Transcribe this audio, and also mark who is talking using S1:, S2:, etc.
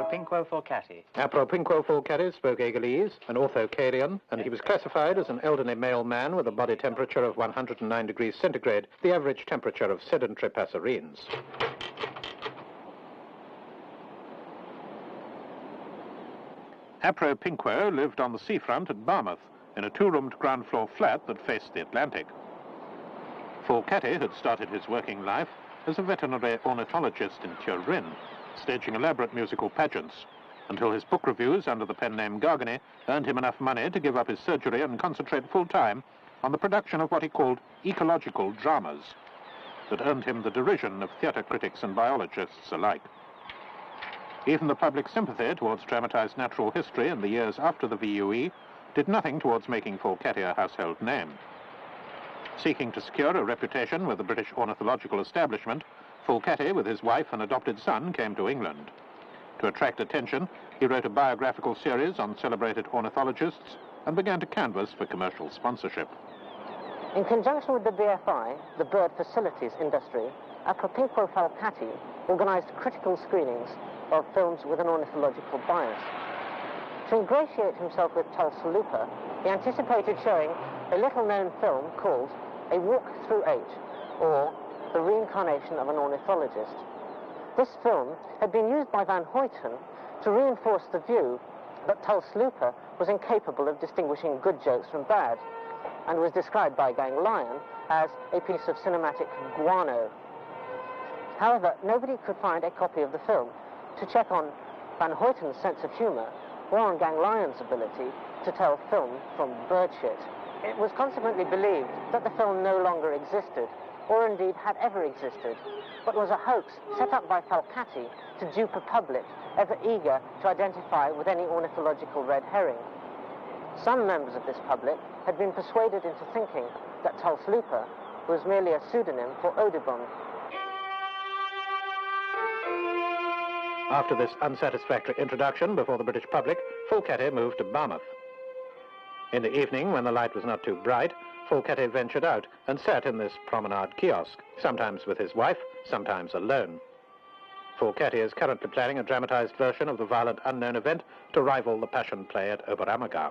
S1: Appropinquo Fallcatti.
S2: Appropinquo Fallcatti spoke Egalese, an orthocalian, and he was classified as an elderly male man with a body temperature of 109 degrees centigrade, the average temperature of sedentary passerines. Appropinquo lived on the seafront at Barmouth, in a two-roomed ground-floor flat that faced the Atlantic. Fallcatti had started his working life as a veterinary ornithologist in Turin, staging elaborate musical pageants, until his book reviews under the pen name Gargany earned him enough money to give up his surgery and concentrate full-time on the production of what he called ecological dramas, that earned him the derision of theatre critics and biologists alike. Even the public sympathy towards dramatized natural history in the years after the VUE did nothing towards making Fallcatti a household name. Seeking to secure a reputation with the British ornithological establishment, Fallcatti, with his wife and adopted son, came to England. To attract attention, he wrote a biographical series on celebrated ornithologists and began to canvass for commercial sponsorship.
S3: In conjunction with the BFI, the bird facilities industry, Appropinquo Fallcatti organised critical screenings of films with an ornithological bias. To ingratiate himself with Tulsa, he anticipated showing a little-known film called A Walk Through H, or The Reincarnation of an Ornithologist. This film had been used by Van Hoyten to reinforce the view that Tulsa was incapable of distinguishing good jokes from bad, and was described by Gang Lion as a piece of cinematic guano. However, nobody could find a copy of the film to check on Van Hoyten's sense of humour or on Gang Lion's ability to tell film from bird shit. It was consequently believed that the film no longer existed, or indeed had ever existed, but was a hoax set up by Fallcatti to dupe a public ever eager to identify with any ornithological red herring. Some members of this public had been persuaded into thinking that Tulsa was merely a pseudonym for Audubon.
S2: After this unsatisfactory introduction before the British public, Fallcatti moved to Barmouth. In the evening, when the light was not too bright, Fallcatti ventured out and sat in this promenade kiosk, sometimes with his wife, sometimes alone. Fallcatti is currently planning a dramatized version of the violent unknown event to rival the Passion play at Oberammergau.